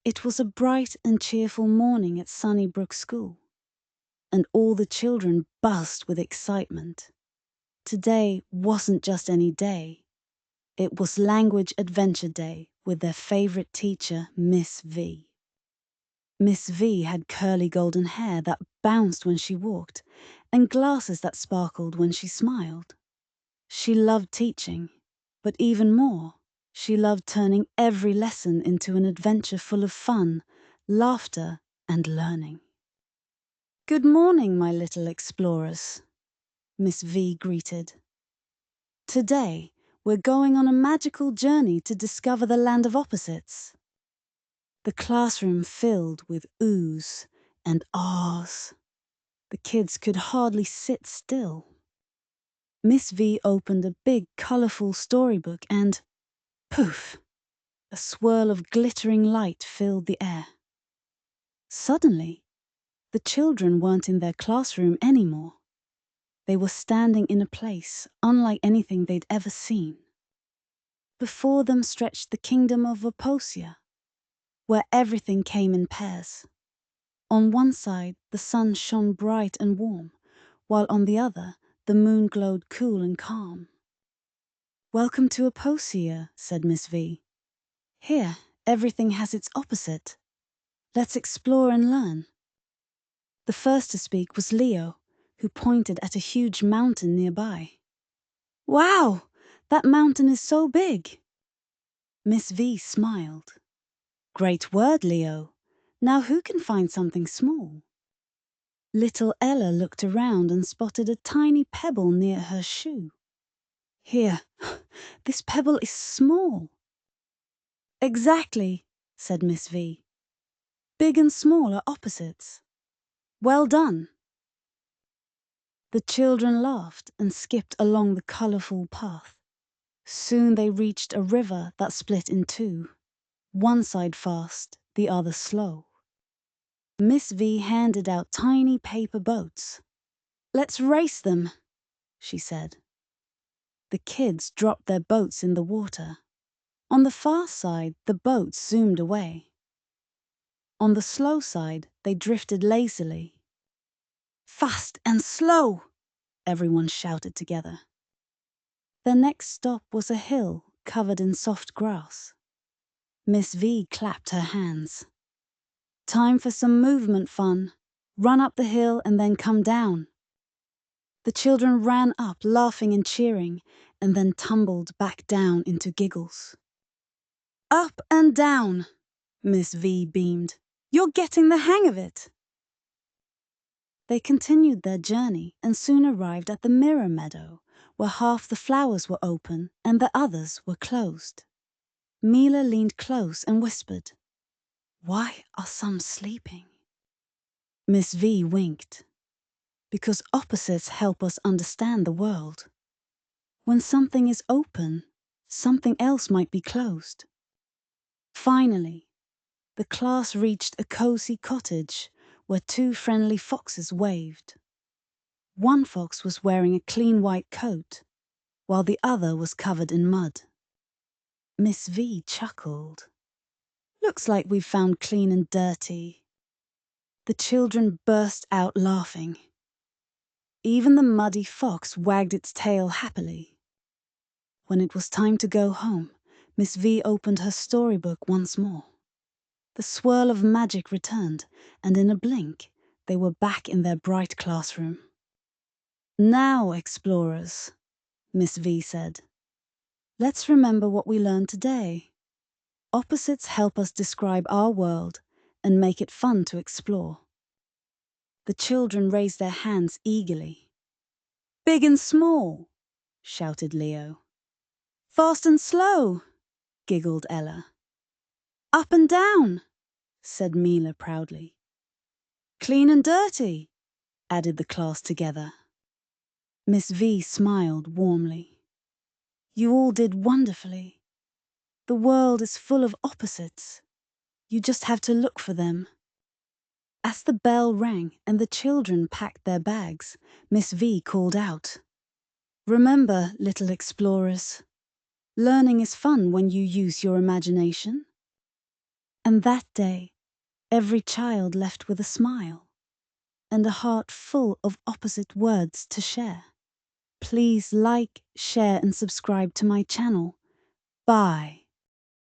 It was a bright and cheerful morning at Sunnybrook School, and all the children buzzed with excitement. Today wasn't just any day. It was Language Adventure Day with their favorite teacher, Miss V. Miss V had curly golden hair that bounced when she walked, and glasses that sparkled when she smiled. She loved teaching, but even more, she loved turning every lesson into an adventure full of fun, laughter, and learning. "Good morning, my little explorers," Miss V greeted. "Today, we're going on a magical journey to discover the land of opposites." The classroom filled with oohs and ahs. The kids could hardly sit still. Miss V opened a big, colourful storybook and, poof, a swirl of glittering light filled the air. Suddenly, the children weren't in their classroom anymore. They were standing in a place unlike anything they'd ever seen. Before them stretched the kingdom of Opposia, where everything came in pairs. On one side, the sun shone bright and warm, while on the other, the moon glowed cool and calm. "Welcome to Opposia," said Miss V. "Here, everything has its opposite. Let's explore and learn." The first to speak was Leo, who pointed at a huge mountain nearby. "Wow! That mountain is so big!" Miss V smiled. "Great word, Leo. Now who can find something small?" Little Ella looked around and spotted a tiny pebble near her shoe. "Here, this pebble is small." "Exactly," said Miss V. "Big and small are opposites. Well done." The children laughed and skipped along the colourful path. Soon they reached a river that split in two, one side fast, the other slow. Miss V handed out tiny paper boats. "Let's race them," she said. The kids dropped their boats in the water. On the fast side, the boats zoomed away. On the slow side, they drifted lazily. "Fast and slow!" everyone shouted together. Their next stop was a hill covered in soft grass. Miss V clapped her hands. "Time for some movement fun. Run up the hill and then come down." The children ran up, laughing and cheering, and then tumbled back down into giggles. "Up and down," Miss V beamed. "You're getting the hang of it." They continued their journey and soon arrived at the mirror meadow, where half the flowers were open and the others were closed. Mila leaned close and whispered, "Why are some sleeping?" Miss V winked. "Because opposites help us understand the world. When something is open, something else might be closed." Finally, the class reached a cozy cottage where two friendly foxes waved. One fox was wearing a clean white coat, while the other was covered in mud. Miss V chuckled. "Looks like we've found clean and dirty." The children burst out laughing. Even the muddy fox wagged its tail happily. When it was time to go home, Miss V opened her storybook once more. The swirl of magic returned, and in a blink, they were back in their bright classroom. "Now, explorers," Miss V said, "let's remember what we learned today. Opposites help us describe our world and make it fun to explore." The children raised their hands eagerly. "Big and small," shouted Leo. "Fast and slow," giggled Ella. "Up and down," said Mila proudly. "Clean and dirty," added the class together. Miss V smiled warmly. "You all did wonderfully. The world is full of opposites. You just have to look for them." As the bell rang and the children packed their bags, Miss V called out, "Remember, little explorers, learning is fun when you use your imagination." And that day, every child left with a smile and a heart full of opposite words to share. Please like, share, and subscribe to my channel. Bye.